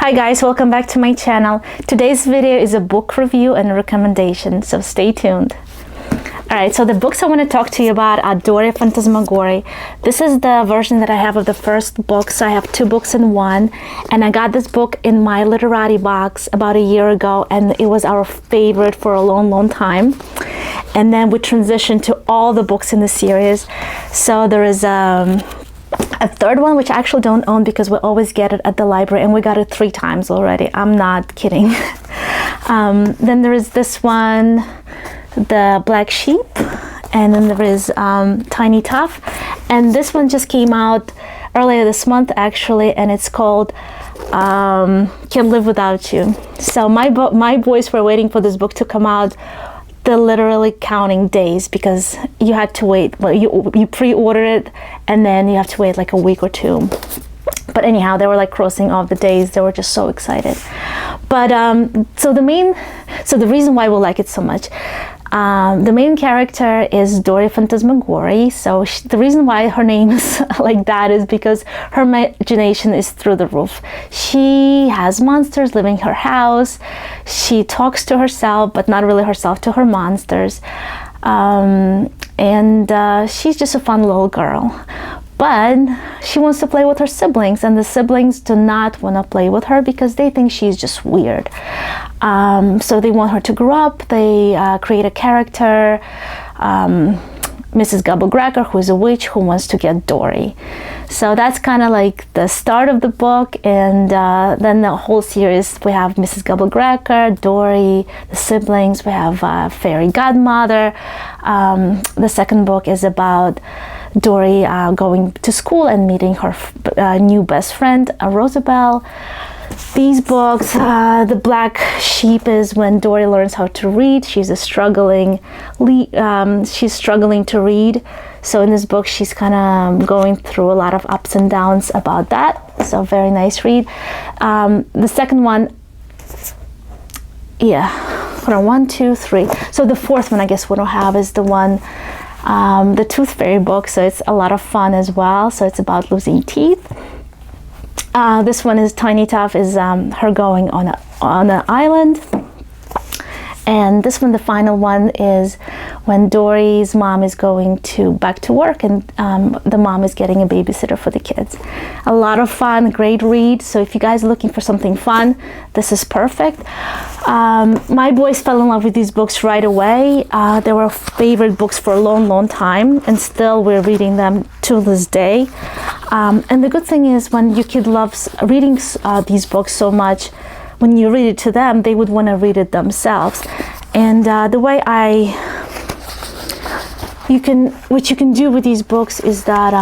Hi guys, welcome back to my channel. Today's video is a book review and recommendation, so stay tuned. Alright, so the books I want to talk to you about are DORY Fantasmagory. This is the version that I have of the first book, so I have two books in one. And I got this book in my literati box about a year ago, and it was our favorite for a long time. And then we transitioned to all the books in the series. So there is a third one, which I actually don't own because we always get it at the library, and we got it 3 times already. I'm not kidding. Then there is this one, The Black Sheep, and then there is Tiny Tough, and this one just came out earlier this month actually, and it's called Can't Live Without You. So my boys were waiting for this book to come out. They're literally counting days because you had to wait. Well, you pre-order it and then you have to wait like a week or 2. But anyhow, they were like crossing off the days. They were just so excited. But so the reason why we like it so much, the main character is DORY Fantasmagory. So the reason why her name is like that is because her imagination is through the roof. She has monsters living in her house. She talks to herself, but not really herself, to her monsters. She's just a fun little girl. But she wants to play with her siblings, and the siblings do not want to play with her because they think she's just weird. So they want her to grow up. They create a character, Mrs. Gobblecracker, who is a witch who wants to get Dory. So that's kind of like the start of the book, and then the whole series, we have Mrs. Gobblecracker, Dory, the siblings, we have Fairy Godmother. The second book is about Dory going to school and meeting her new best friend, Rosabelle. These books, The Black Sheep is when Dory learns how to read. She's struggling to read. So in this book, she's kind of going through a lot of ups and downs about that. So very nice read. The second one, yeah, hold on, 1, 2, 3. So the fourth one, I guess, we don't have is the one, the Tooth Fairy book. So it's a lot of fun as well. So it's about losing teeth. This one is Tiny Tough, is her going on an island. And this one, the final one, is when Dory's mom is going back to work, and the mom is getting a babysitter for the kids. A lot of fun, great read. So if you guys are looking for something fun, this is perfect. My boys fell in love with these books right away. They were favorite books for a long time, and still we're reading them to this day. And the good thing is, when your kid loves reading these books so much, when you read it to them, they would want to read it themselves. And the way what you can do with these books is that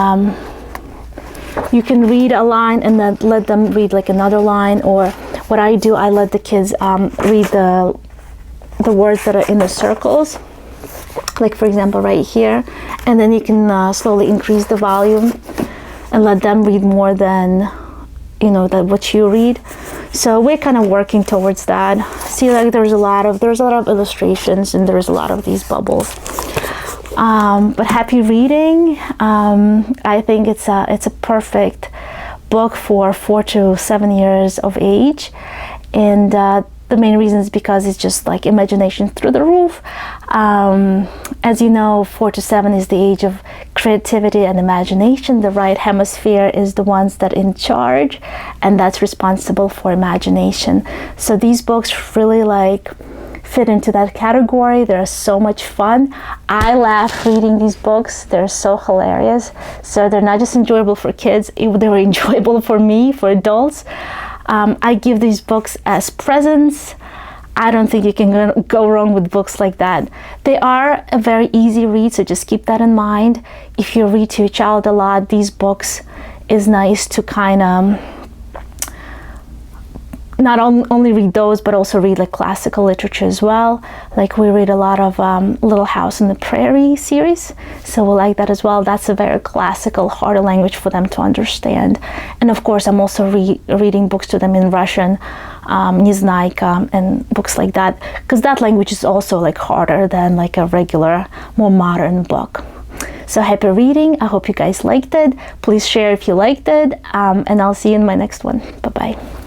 you can read a line and then let them read like another line. Or what I do, I let the kids read the words that are in the circles, like for example right here, and then you can slowly increase the volume and let them read more than what you read. So we're kind of working towards that. See, like there's a lot of illustrations, and there's a lot of these bubbles. But happy reading. I think it's a perfect book for 4 to 7 years of age, and the main reason is because it's just like imagination through the roof. As you know, 4 to 7 is the age of creativity and imagination. The right hemisphere is the ones that in charge, and that's responsible for imagination. So these books really like fit into that category. They're so much fun. I laugh reading these books. They're so hilarious. So they're not just enjoyable for kids, they were enjoyable for me, for adults. I give these books as presents. I don't think you can go wrong with books like that. They are a very easy read, so just keep that in mind. If you read to your child a lot, these books is nice to kind of not only read those, but also read like classical literature as well. Like we read a lot of Little House on the Prairie series, so we'll like that as well. That's a very classical, harder language for them to understand. And of course, I'm also reading books to them in Russian, Neznayka, and books like that, because that language is also like harder than like a regular, more modern book. So happy reading. I hope you guys liked it. Please share if you liked it, and I'll see you in my next one. Bye-bye.